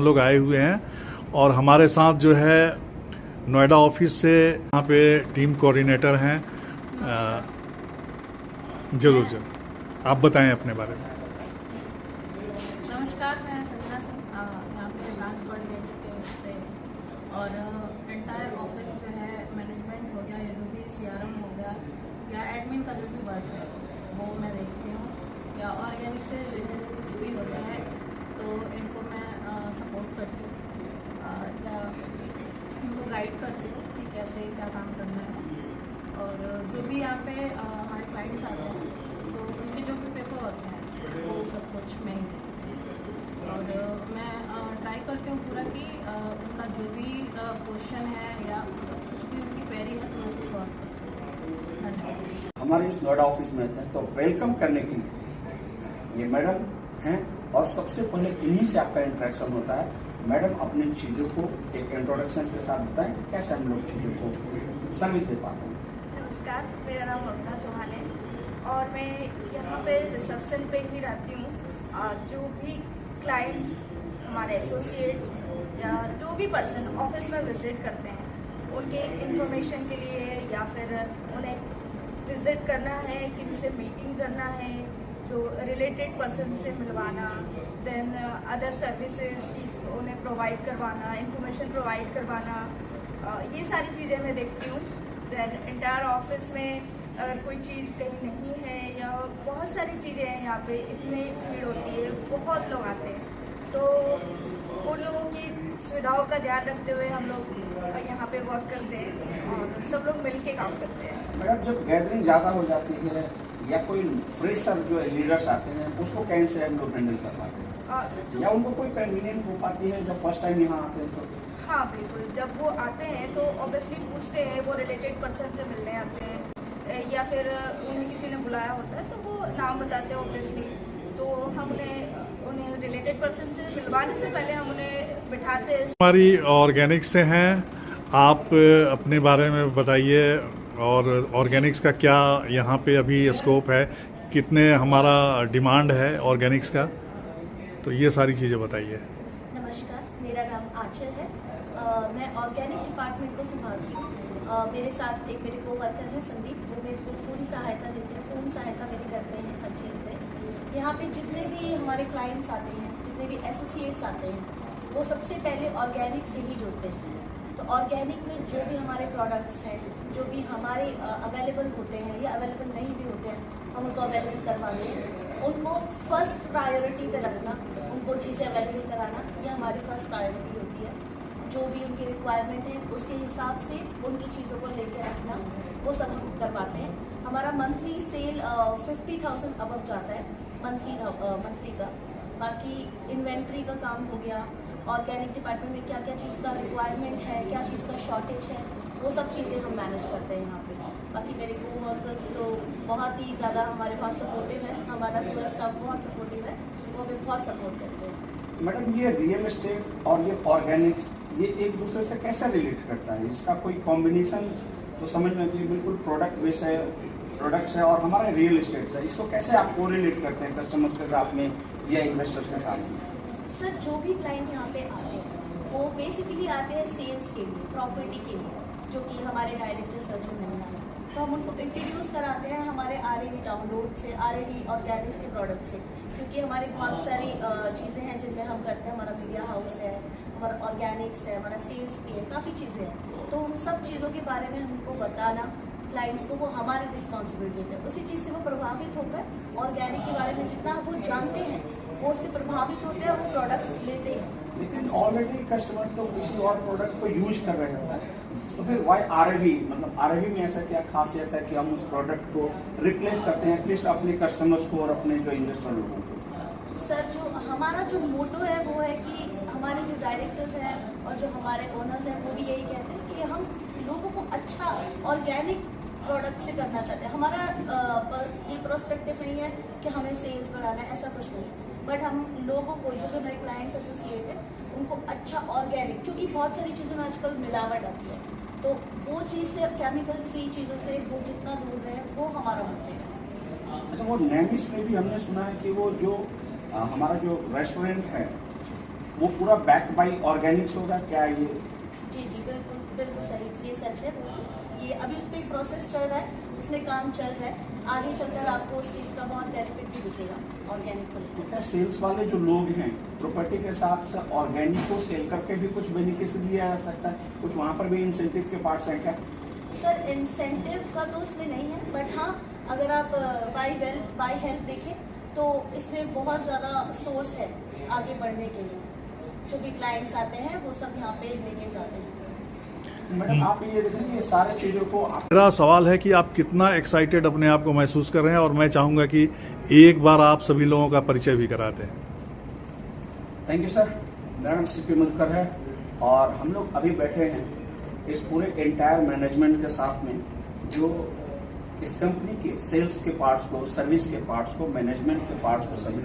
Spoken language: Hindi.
लोग आए हुए हैं और हमारे साथ जो है नोएडा ऑफिस से यहाँ पे टीम कोऑर्डिनेटर हैं। जरूर जरूर आप बताएं अपने बारे में। नमस्कार, मैं संजना सिंह, यहाँ पे ब्रांच कोऑर्डिनेटर से और एंटायर ऑफिस जो है मैनेजमेंट हो गया या जो भी CRM हो गया या एडमिन का जो भी वर्क है वो मैं देखती हूँ, या ऑर्गेनिक से रिलेटेड कुछ भी होता है तो इनको मैं सपोर्ट करती हूँ या इनको गाइड करती हूँ कि कैसे क्या काम करना है। और जो भी यहाँ पे हमारे क्लाइंट्स आते हैं तो उनके जो भी पेपर वर्क हैं वो सब कुछ मैं ही देखती हूँ और मैं ट्राई करती हूँ पूरा कि उनका जो भी क्वेश्चन है या मतलब कुछ भी उनकी क्वेरी है तो मैं उसे सॉल्व कर सकूँ। धन्यवाद। हमारे इस नोएडा ऑफिस में आते हैं तो वेलकम करने के लिए ये मैडम हैं और सबसे पहले इन्हीं से आपका इंटरेक्शन होता है। मैडम अपनी चीज़ों को एक इंट्रोडक्शन के साथ बताएं कैसे हम लोग चीज़ों को सर्विस दे पाते हैं। नमस्कार, मेरा नाम ममता चौहान है और मैं यहाँ पे रिसेप्शन पे ही रहती हूँ। जो भी क्लाइंट्स हमारे एसोसिएट्स या जो भी पर्सन ऑफिस में विजिट करते हैं उनके इंफॉर्मेशन के लिए या फिर उन्हें विजिट करना है, किनसे मीटिंग करना है, जो रिलेटेड पर्सन से मिलवाना, देन अदर सर्विसेज उन्हें प्रोवाइड करवाना, इंफॉर्मेशन प्रोवाइड करवाना, ये सारी चीज़ें मैं देखती हूँ। देन एंटायर ऑफिस में अगर कोई चीज़ कहीं नहीं है या बहुत सारी चीज़ें हैं, यहाँ पे इतनी भीड़ होती है, बहुत लोग आते हैं, तो उन लोगों की सुविधाओं का ध्यान रखते हुए हम लोग यहाँ पे वर्क करते हैं और सब लोग मिल के काम करते हैं। मैडम जब गैदरिंग ज़्यादा हो जाती है या कोई फ्रेशर जो लीडर्स आते हैं उसको कैसे हम लोग हैंडल कर पाते हैं या उनको कोई कन्वीनियंट हो पाती है जब फर्स्ट टाइम यहाँ आते हैं तो? हाँ बिल्कुल, जब वो आते हैं तो ऑब्वियसली पूछते हैं, वो रिलेटेड पर्सन से मिलने आते हैं या फिर उन्हें किसी ने बुलाया होता है तो वो नाम बताते हैं ऑब्वियसली, तो हम उन्हें रिलेटेड पर्सन से मिलवाने से पहले हम उन्हें बिठाते हैं। हमारी ऑर्गेनिक से हैं, आप अपने बारे में बताइए और ऑर्गेनिक्स का क्या यहाँ पे अभी स्कोप है, कितने हमारा डिमांड है ऑर्गेनिक्स का, तो ये सारी चीज़ें बताइए। नमस्कार, मेरा नाम आंचल है। मैं ऑर्गेनिक डिपार्टमेंट को संभालती हूँ। मेरे साथ एक मेरे को वर्कर हैं संदीप, वो मेरे को पूरी सहायता देते हैं, पूर्ण सहायता मेरी करते हैं हर चीज़ में। यहाँ पे जितने भी हमारे क्लाइंट्स आते हैं, जितने भी एसोसिएट्स आते हैं, वो सबसे पहले ऑर्गेनिक से ही जुड़ते हैं। तो ऑर्गेनिक में जो भी हमारे प्रोडक्ट्स हैं, जो भी हमारे अवेलेबल होते हैं या अवेलेबल नहीं भी होते हैं, हम उनको अवेलेबल करवाते हैं। उनको फर्स्ट प्रायोरिटी पे रखना, उनको चीज़ें अवेलेबल कराना, ये हमारी फर्स्ट प्रायोरिटी होती है। जो भी उनकी रिक्वायरमेंट है उसके हिसाब से उनकी चीज़ों को लेके रखना, वो सब हम करवाते हैं। हमारा मंथली सेल 50,000 अबव जाता है मंथली का। बाकी इन्वेंट्री का काम हो गया, ऑर्गेनिक डिपार्टमेंट में क्या क्या चीज़ का रिक्वायरमेंट है, क्या चीज़ का शॉर्टेज है, वो सब चीज़ें हम मैनेज करते हैं यहाँ पे। बाकी मेरे को वर्कर्स तो बहुत ही ज़्यादा हमारे बहुत सपोर्टिव है, हमारा पूरा स्टाफ बहुत सपोर्टिव है, वो हमें बहुत सपोर्ट करते हैं। मैडम ये रियल एस्टेट और ये ऑर्गेनिक्स ये एक दूसरे से कैसे रिलेट करता है? इसका कोई कॉम्बिनेशन तो समझ में आती है, बिल्कुल प्रोडक्ट बेस है, प्रोडक्ट्स है और हमारे रियल एस्टेट है, इसको कैसे आप कोरिलेट करते हैं कस्टमर्स के साथ में या इन्वेस्टर्स के साथ में? सर, जो भी क्लाइंट यहाँ पे आते हैं वो बेसिकली आते हैं सेल्स के लिए, प्रॉपर्टी के लिए, जो कि हमारे डायरेक्टर सर से मिलना है, तो हम उनको इंट्रोड्यूस कराते हैं हमारे RAV डाउनलोड से, RAV ऑर्गेनिक्स के प्रोडक्ट से, क्योंकि हमारी बहुत सारी चीज़ें हैं जिनमें हम करते हैं। हमारा मीडिया हाउस है, हमारा ऑर्गेनिक्स है, हमारा सेल्स भी है, काफ़ी चीज़ें हैं। तो उन सब चीज़ों के बारे में हमको बताना क्लाइंट्स को, वो हमारी रिस्पॉन्सिबिलिटी होती है। उसी चीज़ से वो प्रभावित होकर ऑर्गेनिक के बारे में जितना वो जानते हैं वो उससे प्रभावित होते हैं और वो प्रोडक्ट्स लेते हैं। लेकिन ऑलरेडी कस्टमर तो किसी और प्रोडक्ट को यूज कर रहे होता है, तो फिर वाई RAV, मतलब RAV में ऐसा क्या खासियत है कि हम उस प्रोडक्ट को रिप्लेस करते हैं एटलीस्ट अपने कस्टमर्स को और अपने जो इन्वेस्टर लोगों को? सर, जो हमारा जो मोटो है वो है कि हमारे जो डायरेक्टर्स हैं और जो हमारे ओनर्स हैं वो भी यही कहते हैं कि हम लोगों को अच्छा ऑर्गेनिक प्रोडक्ट से करना चाहते हैं। हमारा ये प्रोस्पेक्टिव नहीं है कि हमें सेल्स बढ़ाना है, ऐसा कुछ नहीं, बट हम लोगों को, जो भी हमारे क्लाइंट्स एसोसिएट है, उनको अच्छा ऑर्गेनिक, क्योंकि बहुत सारी चीज़ों में आजकल मिलावट आती है, तो वो चीज़ से, केमिकल फ्री चीज़ों से वो जितना दूर रहे, वो हमारा मोटिव है। अच्छा, वो नैमिस में भी हमने सुना है कि वो जो हमारा जो रेस्टोरेंट है वो पूरा बैक बाई ऑर्गेनिक्स होगा क्या ये? जी जी बिल्कुल बिल्कुल सही, ये सच है। ये अभी उस पर एक प्रोसेस चल रहा है, उसमें काम चल रहा है। आगे चलकर आपको उस चीज़ का बहुत बेनिफिट भी दिखेगा ऑर्गेनिक को लेकर। तो क्या सेल्स वाले जो लोग हैं प्रॉपर्टी के साथ से ऑर्गेनिक को सेल करके भी कुछ बेनिफिट लिया जा सकता है? कुछ वहाँ पर भी इंसेंटिव के पार्ट्स हैं क्या? सर इंसेंटिव का तो इसमें नहीं है, बट हाँ अगर आप बाय वेल्थ बाय हेल्थ देखें तो इसमें बहुत ज़्यादा सोर्स है आगे बढ़ने के लिए। जो भी क्लाइंट्स आते हैं वो सब यहाँ पे लेके जाते हैं। मैडम आप ये देखें कि ये सारे चीज़ों को मेरा सवाल है कि आप कितना एक्साइटेड अपने आप को महसूस कर रहे हैं, और मैं चाहूँगा कि एक बार आप सभी लोगों का परिचय भी कराते हैं। Thank you sir. मेरा नाम सीपी मुदकर है और हम लोग अभी बैठे हैं इस पूरे एंटायर मैनेजमेंट के साथ में, जो इस कंपनी के सेल्स के पार्ट्स को, सर्विस के पार्ट्स को, मैनेजमेंट के पार्ट्स को सभी